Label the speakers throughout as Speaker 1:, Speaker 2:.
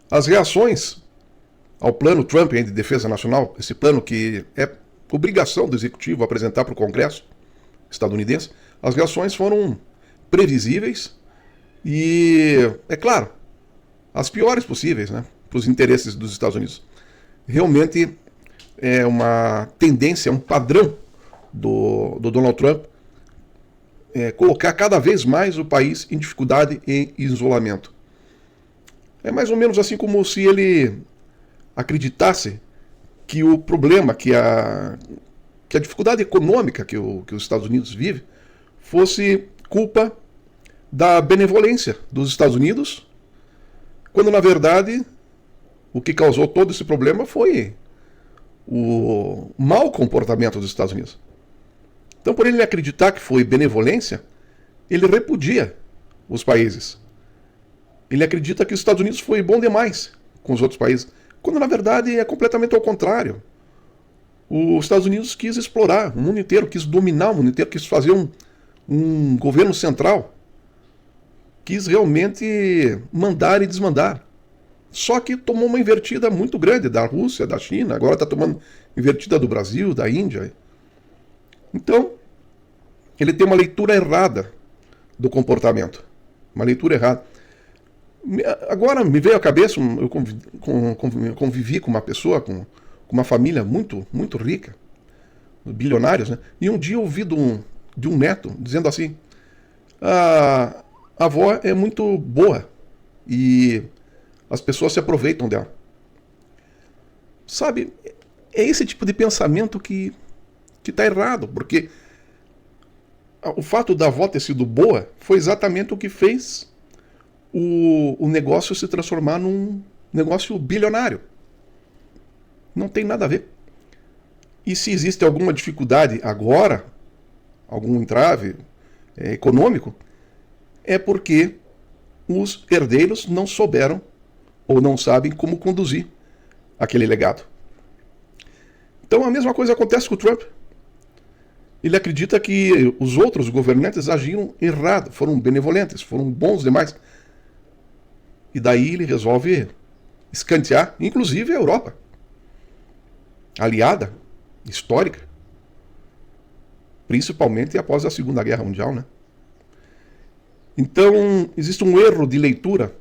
Speaker 1: As reações ao plano Trump de defesa nacional, esse plano que é obrigação do executivo apresentar para o Congresso estadunidense, as reações foram previsíveis e, é claro, as piores possíveis, né, para os interesses dos Estados Unidos. Realmente é uma tendência, um padrão do Donald Trump colocar cada vez mais o país em dificuldade e isolamento. É mais ou menos assim como se ele acreditasse que o problema, que a dificuldade econômica que os Estados Unidos vive, fosse culpa da benevolência dos Estados Unidos, quando na verdade o que causou todo esse problema foi o mau comportamento dos Estados Unidos. Então, por ele acreditar que foi benevolência, ele repudia os países. Ele acredita que os Estados Unidos foi bom demais com os outros países, quando na verdade é completamente ao contrário. Os Estados Unidos quis explorar o mundo inteiro, quis dominar o mundo inteiro, quis fazer um governo central, quis realmente mandar e desmandar. Só que tomou uma invertida muito grande da Rússia, da China, agora está tomando invertida do Brasil, da Índia. Então, ele tem uma leitura errada do comportamento. Uma leitura errada. Agora me veio à cabeça, eu convivi com uma pessoa, com uma família muito, muito rica, bilionários, né? E um dia eu ouvi de um neto dizendo assim: a avó é muito boa e as pessoas se aproveitam dela. Sabe, é esse tipo de pensamento que está errado, porque o fato da avó ter sido boa foi exatamente o que fez o negócio se transformar num negócio bilionário. Não tem nada a ver. E se existe alguma dificuldade agora, algum entrave econômico, é porque os herdeiros não souberam ou não sabem como conduzir aquele legado. Então a mesma coisa acontece com o Trump. Ele acredita que os outros governantes agiram errado, foram benevolentes, foram bons demais. E daí ele resolve escantear, inclusive a Europa, aliada, histórica, principalmente após a Segunda Guerra Mundial, né? Então existe um erro de leitura,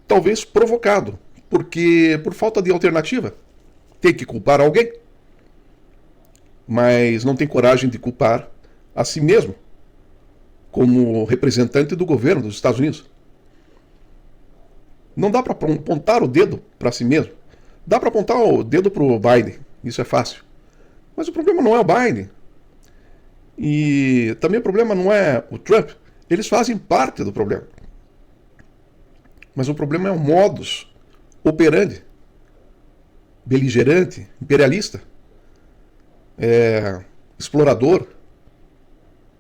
Speaker 1: talvez provocado, porque por falta de alternativa, tem que culpar alguém, mas não tem coragem de culpar a si mesmo, como representante do governo dos Estados Unidos. Não dá para apontar o dedo para si mesmo. Dá para apontar o dedo para o Biden, isso é fácil. Mas o problema não é o Biden. E também o problema não é o Trump. Eles fazem parte do problema. Mas o problema é o modus operandi, beligerante, imperialista, explorador,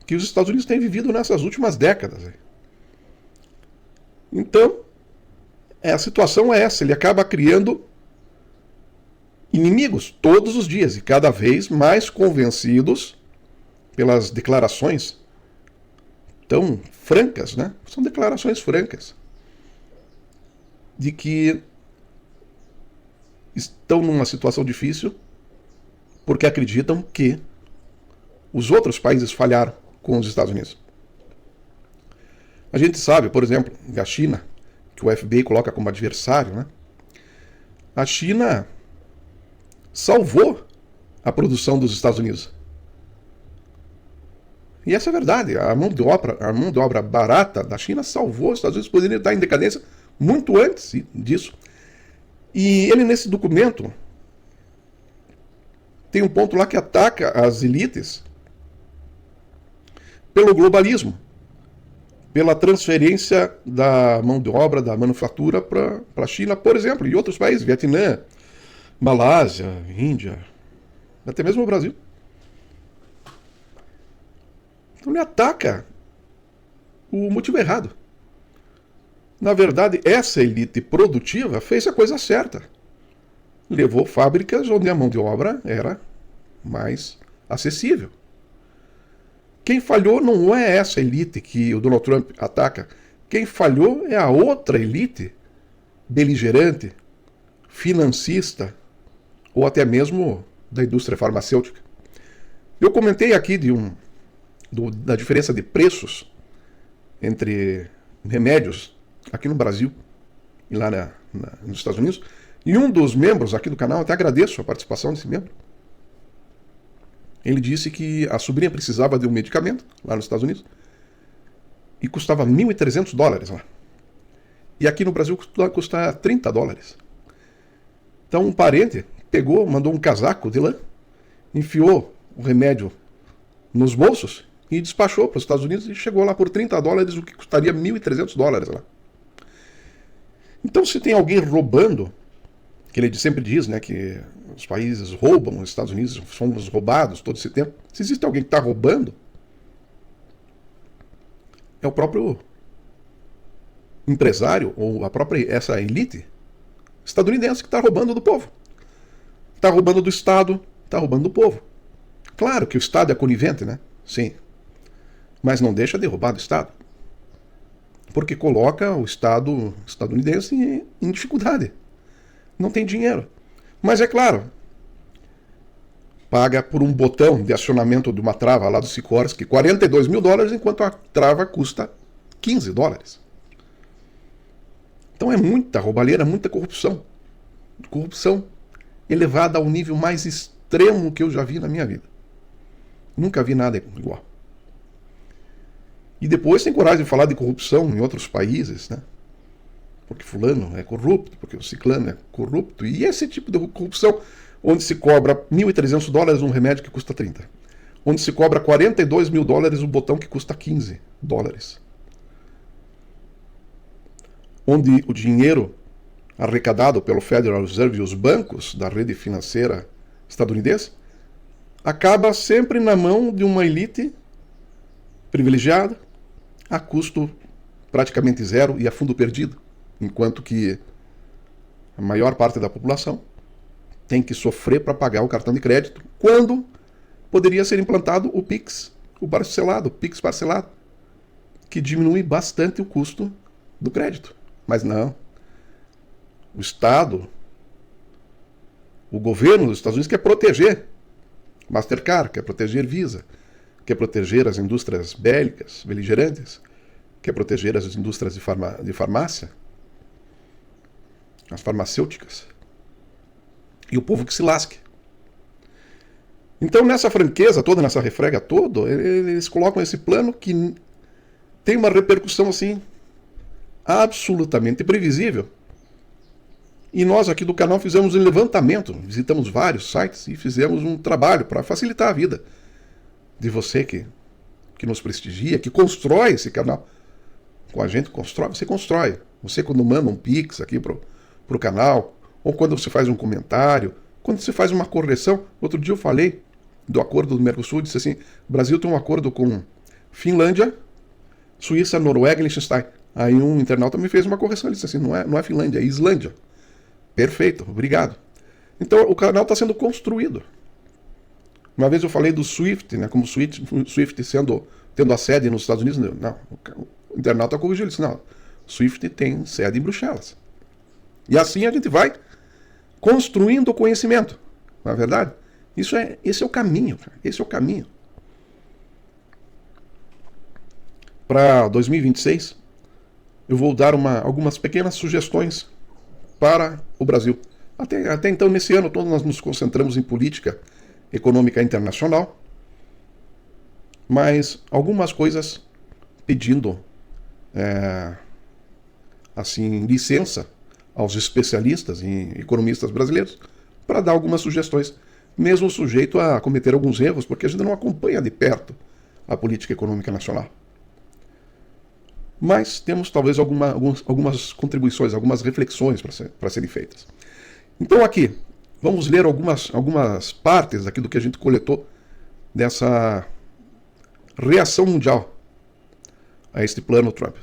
Speaker 1: que os Estados Unidos têm vivido nessas últimas décadas. Então, a situação é essa, ele acaba criando inimigos todos os dias e cada vez mais convencidos pelas declarações tão francas, né? São declarações francas de que estão numa situação difícil porque acreditam que os outros países falharam com os Estados Unidos. A gente sabe, por exemplo, que a China, que o FBI coloca como adversário, né? A China salvou a produção dos Estados Unidos. E essa é a verdade. A mão de obra barata da China salvou os Estados Unidos, poderiam estar em decadência muito antes disso. E ele, nesse documento, tem um ponto lá que ataca as elites pelo globalismo, pela transferência da mão de obra, da manufatura para a China, por exemplo, e outros países, Vietnã, Malásia, Índia, até mesmo o Brasil. Então ele ataca o motivo errado. Na verdade, essa elite produtiva fez a coisa certa. Levou fábricas onde a mão de obra era mais acessível. Quem falhou não é essa elite que o Donald Trump ataca. Quem falhou é a outra elite beligerante, financista ou até mesmo da indústria farmacêutica. Eu comentei aqui da diferença de preços entre remédios aqui no Brasil e lá nos Estados Unidos. E um dos membros aqui do canal, até agradeço a participação desse membro, ele disse que a sobrinha precisava de um medicamento lá nos Estados Unidos e custava $1.300 lá. E aqui no Brasil custa $30. Então um parente pegou, mandou um casaco de lã, enfiou o remédio nos bolsos e despachou para os Estados Unidos e chegou lá por $30, o que custaria $1.300 lá. Então se tem alguém roubando, que ele sempre diz, né, que os países roubam, os Estados Unidos fomos roubados todo esse tempo. Se existe alguém que está roubando, é o próprio empresário ou essa elite estadunidense que está roubando do povo. Está roubando do Estado, está roubando do povo. Claro que o Estado é conivente, né? Sim. Mas não deixa de roubar do Estado. Porque coloca o Estado estadunidense em dificuldade. Não tem dinheiro. Mas é claro, paga por um botão de acionamento de uma trava lá do Sikorsky $42 mil, enquanto a trava custa $15. Então é muita roubalheira, muita corrupção. Corrupção elevada ao nível mais extremo que eu já vi na minha vida. Nunca vi nada igual. E depois tem coragem de falar de corrupção em outros países, né? Porque fulano é corrupto, porque o ciclano é corrupto. E esse tipo de corrupção, onde se cobra $1.300 um remédio que custa 30. Onde se cobra $42 mil um botão que custa $15. Onde o dinheiro arrecadado pelo Federal Reserve e os bancos da rede financeira estadunidense acaba sempre na mão de uma elite privilegiada, a custo praticamente zero e a fundo perdido, enquanto que a maior parte da população tem que sofrer para pagar o cartão de crédito, quando poderia ser implantado o Pix, o Pix parcelado, que diminui bastante o custo do crédito. Mas não. O Estado, o governo dos Estados Unidos quer proteger Mastercard, quer proteger Visa, quer proteger as indústrias bélicas, beligerantes, quer proteger as indústrias de farmácia, as farmacêuticas, e o povo que se lasque. Então, nessa franqueza toda, nessa refrega toda, eles colocam esse plano que tem uma repercussão assim absolutamente previsível. E nós aqui do canal fizemos um levantamento, visitamos vários sites e fizemos um trabalho para facilitar a vida de você que nos prestigia, que constrói esse canal. Com a gente você constrói. Você quando manda um Pix aqui pro canal, ou quando você faz um comentário, quando você faz uma correção. Outro dia eu falei do acordo do Mercosul, disse assim, o Brasil tem um acordo com Finlândia, Suíça, Noruega e Liechtenstein. Aí um internauta me fez uma correção, ele disse assim, não é Finlândia, é Islândia. Perfeito, obrigado. Então o canal está sendo construído. Uma vez eu falei do SWIFT, né, como o SWIFT tendo a sede nos Estados Unidos. Não, o internauta corrigiu, ele disse, não, o SWIFT tem sede em Bruxelas. E assim a gente vai construindo o conhecimento. Não é verdade? Esse é o caminho, cara. Esse é o caminho. Para 2026, eu vou dar algumas pequenas sugestões para o Brasil. Até então, nesse ano todo, nós nos concentramos em política econômica internacional, mas algumas coisas pedindo assim, licença aos especialistas e economistas brasileiros para dar algumas sugestões, mesmo sujeito a cometer alguns erros, porque a gente não acompanha de perto a política econômica nacional. Mas temos talvez algumas contribuições, algumas reflexões para serem feitas. Então aqui, vamos ler algumas partes aqui do que a gente coletou dessa reação mundial a este plano Trump.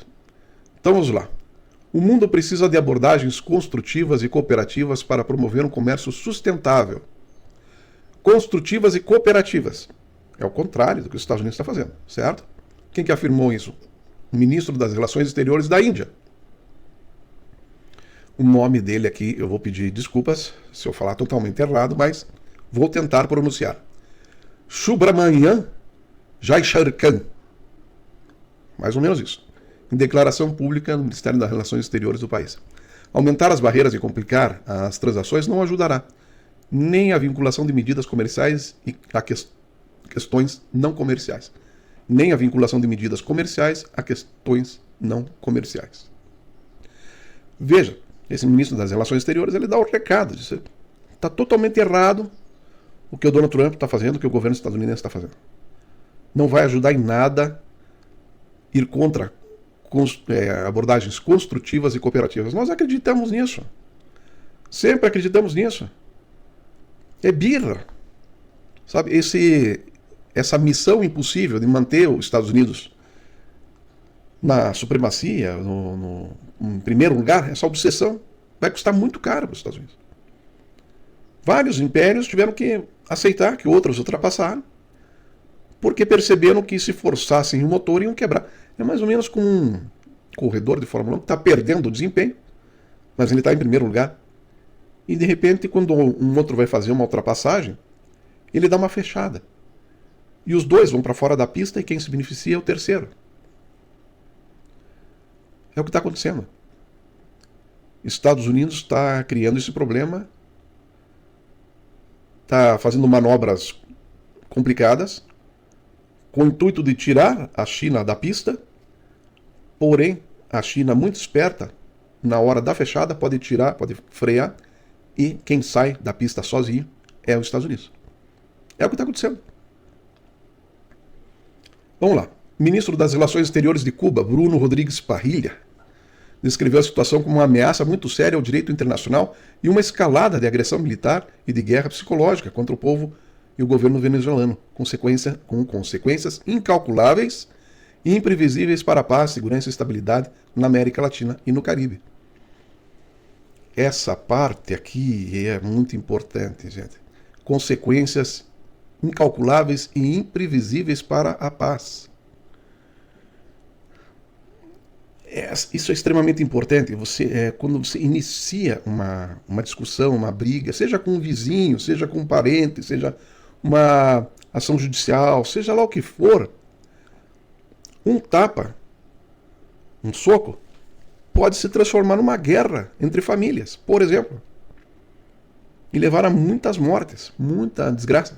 Speaker 1: Então vamos lá. O mundo precisa de abordagens construtivas e cooperativas para promover um comércio sustentável. Construtivas e cooperativas. É o contrário do que os Estados Unidos está fazendo, certo? Quem que afirmou isso? O ministro das Relações Exteriores da Índia. O nome dele aqui, eu vou pedir desculpas se eu falar totalmente errado, mas vou tentar pronunciar. Subramanian Jaishankar. Mais ou menos isso. Em declaração pública no Ministério das Relações Exteriores do país. Aumentar as barreiras e complicar as transações não ajudará, nem a vinculação de medidas comerciais e a questões não comerciais, nem a vinculação de medidas comerciais a questões não comerciais. Veja, esse ministro das Relações Exteriores, ele dá o recado, diz, está totalmente errado o que o Donald Trump está fazendo, o que o governo estadunidense está fazendo. Não vai ajudar em nada ir contra abordagens construtivas e cooperativas. Nós acreditamos nisso. Sempre acreditamos nisso. É birra. Sabe, essa missão impossível de manter os Estados Unidos na supremacia, em primeiro lugar, essa obsessão vai custar muito caro para os Estados Unidos. Vários impérios tiveram que aceitar que outros ultrapassaram, porque perceberam que se forçassem o motor iam quebrar. É mais ou menos como um corredor de Fórmula 1 que está perdendo o desempenho, mas ele está em primeiro lugar. E de repente, quando um outro vai fazer uma ultrapassagem, ele dá uma fechada. E os dois vão para fora da pista e quem se beneficia é o terceiro. É o que está acontecendo. Estados Unidos está criando esse problema, está fazendo manobras complicadas, com o intuito de tirar a China da pista, porém, a China, muito esperta, na hora da fechada, pode tirar, pode frear, e quem sai da pista sozinho é os Estados Unidos. É o que está acontecendo. Vamos lá. Ministro das Relações Exteriores de Cuba, Bruno Rodrigues Parrilla, descreveu a situação como uma ameaça muito séria ao direito internacional e uma escalada de agressão militar e de guerra psicológica contra o povo e o governo venezuelano, com consequências incalculáveis e imprevisíveis para a paz, segurança e estabilidade na América Latina e no Caribe. Essa parte aqui é muito importante, gente. Consequências incalculáveis e imprevisíveis para a paz. Isso é extremamente importante. Quando você inicia uma discussão, uma briga, seja com um vizinho, seja com um parente, seja uma ação judicial, seja lá o que for, um tapa, um soco, pode se transformar numa guerra entre famílias, por exemplo, e levar a muitas mortes, muita desgraça.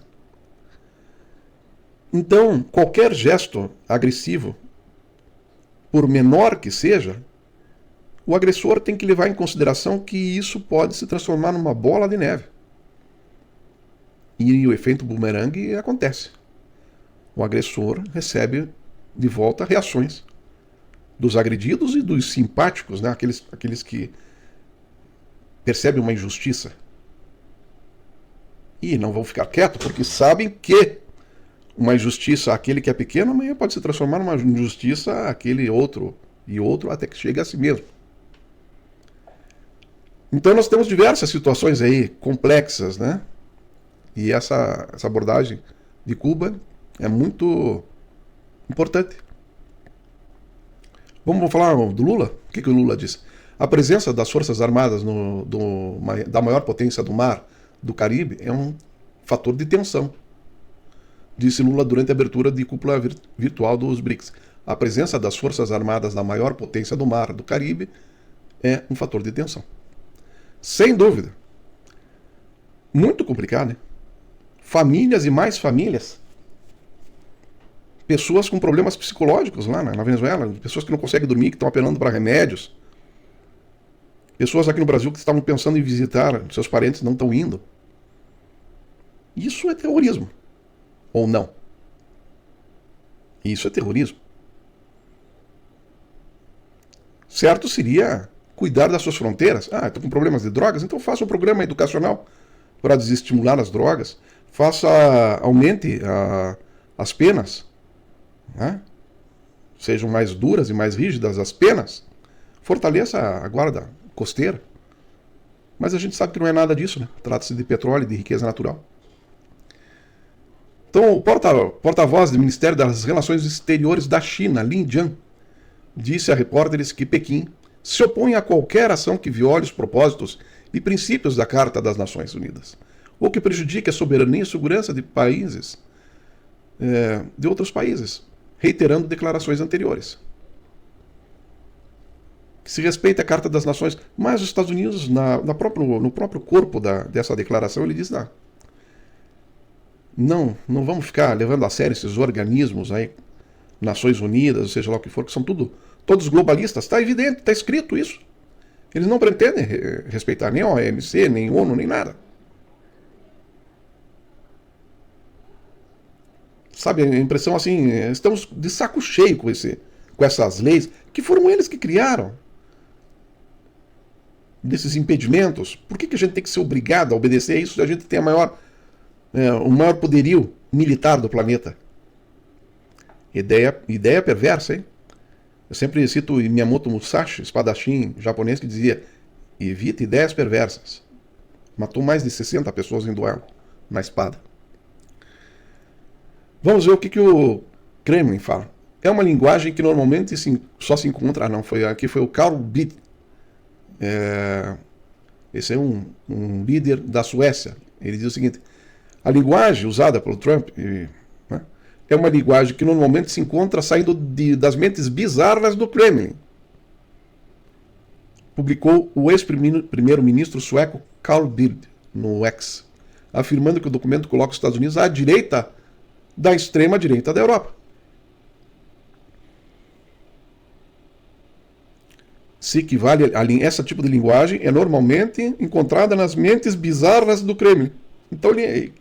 Speaker 1: Então, qualquer gesto agressivo, por menor que seja, o agressor tem que levar em consideração que isso pode se transformar numa bola de neve. E o efeito bumerangue acontece. O agressor recebe de volta reações dos agredidos e dos simpáticos, né? aqueles que percebem uma injustiça. E não vão ficar quietos porque sabem que uma injustiça àquele que é pequeno amanhã pode se transformar numa injustiça àquele outro e outro até que chegue a si mesmo. Então nós temos diversas situações aí complexas, né? E essa abordagem de Cuba é muito importante. Vamos falar do Lula? O que o Lula disse? A presença das Forças Armadas da maior potência do mar do Caribe é um fator de tensão, disse Lula durante a abertura de cúpula virtual dos BRICS. A presença das Forças Armadas da maior potência do mar do Caribe é um fator de tensão. Sem dúvida. Muito complicado, né? Famílias e mais famílias. Pessoas com problemas psicológicos lá na Venezuela, pessoas que não conseguem dormir, que estão apelando para remédios. Pessoas aqui no Brasil que estavam pensando em visitar seus parentes não estão indo. Isso é terrorismo. Ou não? Isso é terrorismo. Certo seria cuidar das suas fronteiras. Estou com problemas de drogas, então faça um programa educacional para desestimular as drogas. Aumente as penas, né? Sejam mais duras e mais rígidas as penas. Fortaleça a guarda costeira. Mas a gente sabe que não é nada disso, né? Trata-se de petróleo e de riqueza natural. Então, o porta-voz do Ministério das Relações Exteriores da China, Lin Jian, disse a repórteres que Pequim se opõe a qualquer ação que viole os propósitos e princípios da Carta das Nações Unidas, ou que prejudique a soberania e segurança de países, de outros países, reiterando declarações anteriores. Que se respeita a Carta das Nações, mas os Estados Unidos, no próprio corpo dessa declaração, ele diz, não vamos ficar levando a sério esses organismos aí, Nações Unidas, seja lá o que for, que são todos globalistas. Está evidente, está escrito isso. Eles não pretendem respeitar nem a OMC, nem ONU, nem nada. Sabe, a impressão assim, estamos de saco cheio com essas leis, que foram eles que criaram. Desses impedimentos. Por que a gente tem que ser obrigado a obedecer a isso se a gente tem o maior poderio militar do planeta? Ideia perversa, hein? Eu sempre cito Miyamoto Musashi, espadachim japonês, que dizia: evite ideias perversas. Matou mais de 60 pessoas em duelo na espada. Vamos ver o que o Kremlin fala. É uma linguagem que normalmente só se encontra... aqui foi o Carl Bildt. Esse é um líder da Suécia. Ele diz o seguinte: a linguagem usada pelo Trump é uma linguagem que normalmente se encontra saindo das mentes bizarras do Kremlin. Publicou o ex-primeiro-ministro sueco Carl Bildt no X, afirmando que o documento coloca os Estados Unidos à direita da extrema-direita da Europa. Se equivale esse tipo de linguagem é normalmente encontrada nas mentes bizarras do Kremlin. Então ele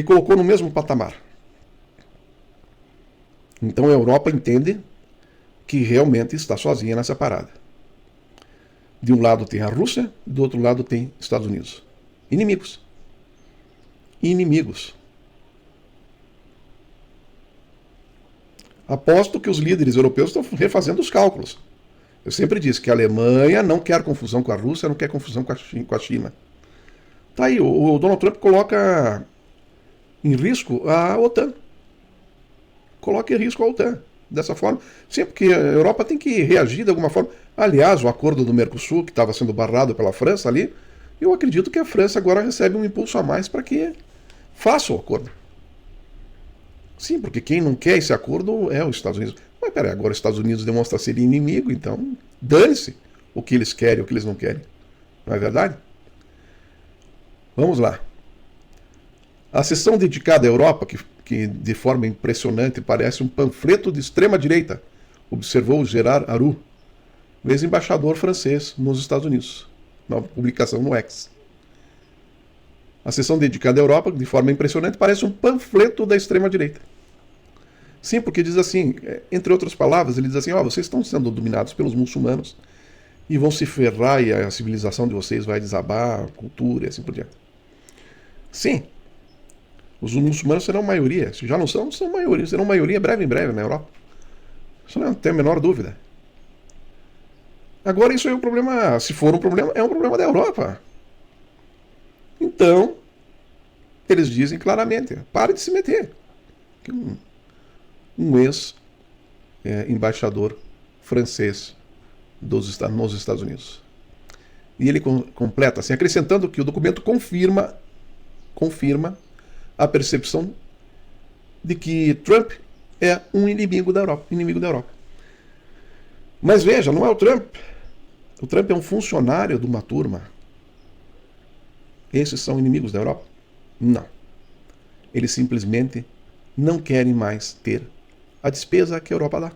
Speaker 1: colocou no mesmo patamar. Então a Europa entende que realmente está sozinha nessa parada. De um lado tem a Rússia, do outro lado tem Estados Unidos. Inimigos. Aposto que os líderes europeus estão refazendo os cálculos. Eu sempre disse que a Alemanha não quer confusão com a Rússia, não quer confusão com a China. Tá aí, o Donald Trump coloca em risco a OTAN. Coloca em risco a OTAN. Dessa forma, sempre que a Europa tem que reagir de alguma forma. Aliás, o acordo do Mercosul, que estava sendo barrado pela França ali, eu acredito que a França agora recebe um impulso a mais para que faça o acordo. Sim, porque quem não quer esse acordo é os Estados Unidos. Mas peraí, agora os Estados Unidos demonstra ser inimigo, então dane-se o que eles querem, o que eles não querem. Não é verdade? Vamos lá. A sessão dedicada à Europa, que de forma impressionante parece um panfleto de extrema-direita, observou Gerard Aru, ex-embaixador francês nos Estados Unidos, na publicação no X. A sessão dedicada à Europa, de forma impressionante, parece um panfleto da extrema-direita. Sim, porque diz assim, entre outras palavras, ele diz assim, vocês estão sendo dominados pelos muçulmanos e vão se ferrar e a civilização de vocês vai desabar, a cultura e assim por diante. Sim, os muçulmanos serão maioria, se já não são maioria, serão maioria em breve na Europa. Isso não tem a menor dúvida. Agora isso é um problema, se for um problema, é um problema da Europa. Então, eles dizem claramente, pare de se meter. Um ex-embaixador francês nos Estados Unidos. E ele completa assim, acrescentando que o documento confirma a percepção de que Trump é um inimigo da Europa. Mas veja, não é o Trump. O Trump é um funcionário de uma turma. Esses são inimigos da Europa? Não. Eles simplesmente não querem mais ter a despesa que a Europa dá.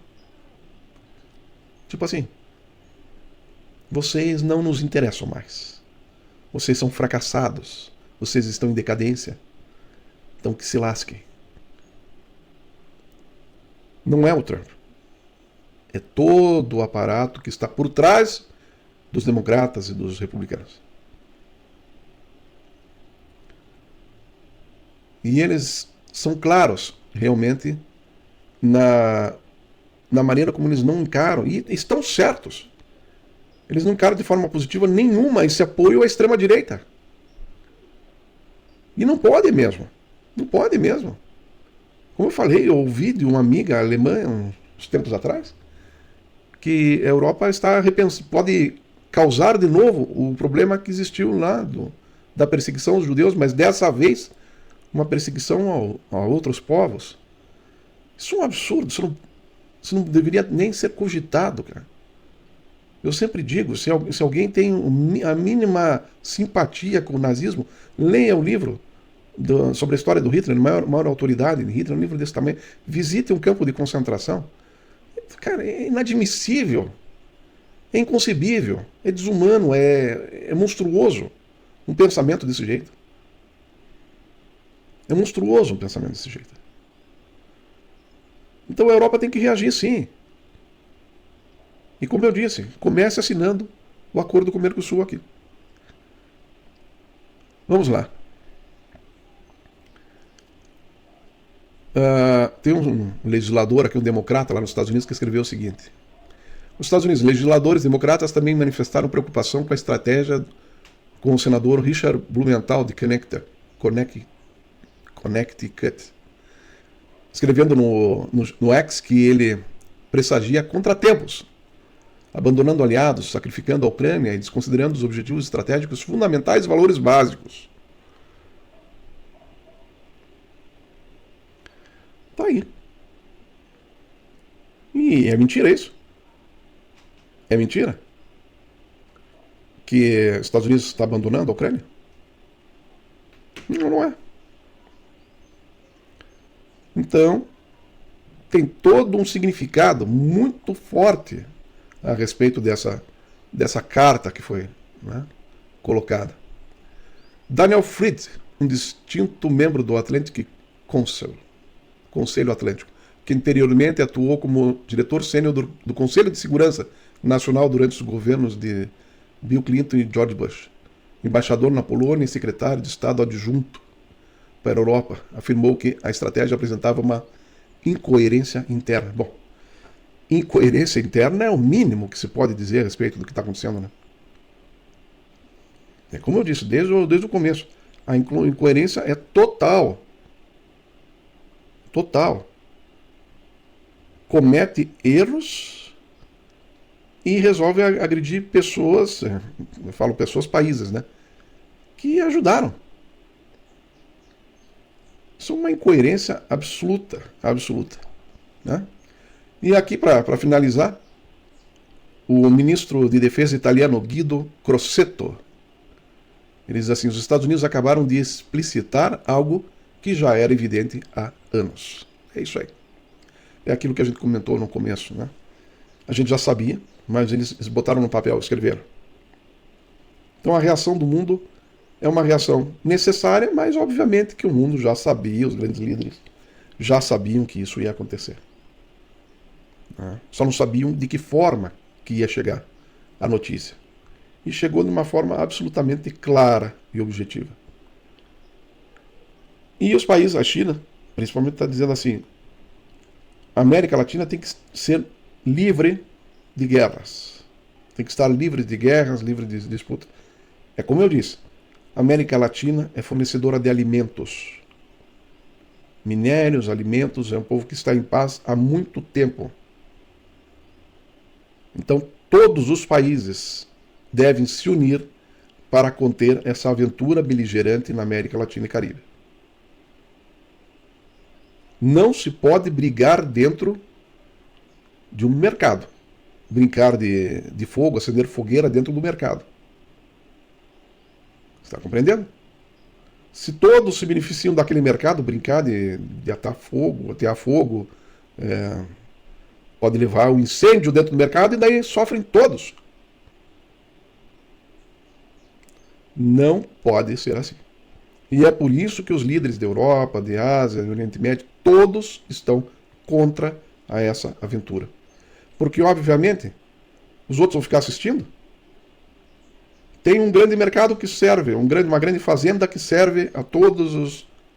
Speaker 1: Tipo assim, vocês não nos interessam mais. Vocês são fracassados. Vocês estão em decadência. Então que se lasquem. Não é o Trump. É todo o aparato que está por trás dos democratas e dos republicanos. E eles são claros, realmente, na maneira como eles não encaram, e estão certos. Eles não encaram de forma positiva nenhuma esse apoio à extrema-direita. E não pode mesmo. Não pode mesmo. Como eu falei, eu ouvi de uma amiga alemã uns tempos atrás, que a Europa pode causar de novo o problema que existiu lá da perseguição aos judeus, mas dessa vez uma perseguição a outros povos. Isso é um absurdo, isso não deveria nem ser cogitado, cara. Eu sempre digo, se alguém tem a mínima simpatia com o nazismo, leia o livro sobre a história do Hitler, maior autoridade de Hitler, um livro desse tamanho. Visite um campo de concentração. Cara, é inadmissível, é inconcebível, é desumano, é monstruoso um pensamento desse jeito. É monstruoso um pensamento desse jeito. Então a Europa tem que reagir, sim. E como eu disse, comece assinando o acordo com o Mercosul aqui. Vamos lá. Tem um legislador aqui, um democrata lá nos Estados Unidos, que escreveu o seguinte: os Estados Unidos, legisladores democratas também manifestaram preocupação com a estratégia com o senador Richard Blumenthal de Connecticut, escrevendo no X que ele pressagia contratempos, abandonando aliados, sacrificando a Ucrânia e desconsiderando os objetivos estratégicos fundamentais e valores básicos. Tá aí. E é mentira isso? É mentira? Que os Estados Unidos está abandonando a Ucrânia? Não, não é. Então, tem todo um significado muito forte a respeito dessa carta que foi, né, colocada. Daniel Fried, um distinto membro do Atlantic Council, Conselho Atlântico, que anteriormente atuou como diretor sênior do Conselho de Segurança Nacional durante os governos de Bill Clinton e George Bush, embaixador na Polônia e secretário de Estado adjunto para a Europa, afirmou que a estratégia apresentava uma incoerência interna. Bom, incoerência interna é o mínimo que se pode dizer a respeito do que está acontecendo, né? É como eu disse, desde o começo, a incoerência é total. Total. Comete erros e resolve agredir pessoas, eu falo pessoas, países, né, que ajudaram. Isso é uma incoerência absoluta, absoluta, né? E aqui, para finalizar, o ministro de Defesa italiano Guido Crosetto, ele diz assim: os Estados Unidos acabaram de explicitar algo que já era evidente há anos. É isso aí. É aquilo que a gente comentou no começo, né? A gente já sabia, mas eles botaram no papel, escreveram. Então a reação do mundo é uma reação necessária, mas obviamente que o mundo já sabia, os grandes líderes já sabiam que isso ia acontecer. Só não sabiam de que forma que ia chegar a notícia. E chegou de uma forma absolutamente clara e objetiva. E os países, a China, principalmente, está dizendo assim: a América Latina tem que ser livre de guerras. Tem que estar livre de guerras, livre de disputas. É como eu disse, a América Latina é fornecedora de alimentos. Minérios, alimentos, é um povo que está em paz há muito tempo. Então, todos os países devem se unir para conter essa aventura beligerante na América Latina e Caribe. Não se pode brigar dentro de um mercado. Brincar de fogo, acender fogueira dentro do mercado. Está compreendendo? Se todos se beneficiam daquele mercado, brincar de atear fogo, pode levar um incêndio dentro do mercado e daí sofrem todos. Não pode ser assim. E é por isso que os líderes da Europa, de Ásia, do Oriente Médio, todos estão contra essa aventura. Porque, obviamente, os outros vão ficar assistindo. Tem um grande mercado que serve, uma grande fazenda que serve a todos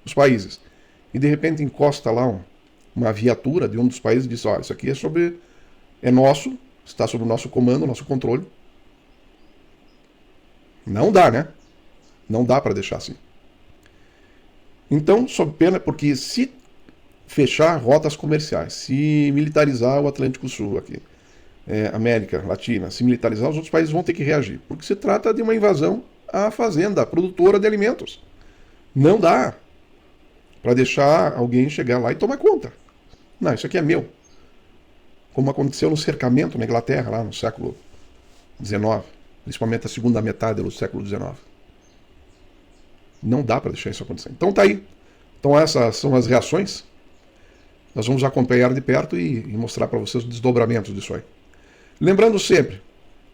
Speaker 1: os países. E, de repente, encosta lá uma viatura de um dos países e diz: olha, isso aqui é nosso, está sob o nosso comando, nosso controle. Não dá, né? Não dá para deixar assim. Então, sob pena, porque se fechar rotas comerciais, se militarizar o Atlântico Sul aqui, América Latina se militarizar, os outros países vão ter que reagir. Porque se trata de uma invasão à fazenda, à produtora de alimentos. Não dá para deixar alguém chegar lá e tomar conta. Não, isso aqui é meu. Como aconteceu no cercamento na Inglaterra, lá no século XIX, principalmente a segunda metade do século XIX. Não dá para deixar isso acontecer. Então tá aí. Então essas são as reações. Nós vamos acompanhar de perto e mostrar para vocês os desdobramentos disso aí. Lembrando sempre,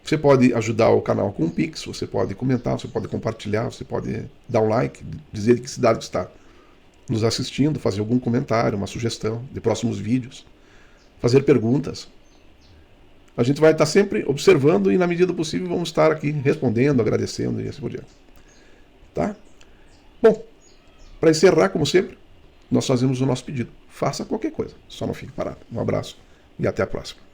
Speaker 1: você pode ajudar o canal com um Pix, você pode comentar, você pode compartilhar, você pode dar um like, dizer de que cidade que está nos assistindo, fazer algum comentário, uma sugestão de próximos vídeos, fazer perguntas. A gente vai estar sempre observando e, na medida do possível, vamos estar aqui respondendo, agradecendo e assim por diante. Tá? Bom, para encerrar, como sempre, nós fazemos o nosso pedido. Faça qualquer coisa, só não fique parado. Um abraço e até a próxima.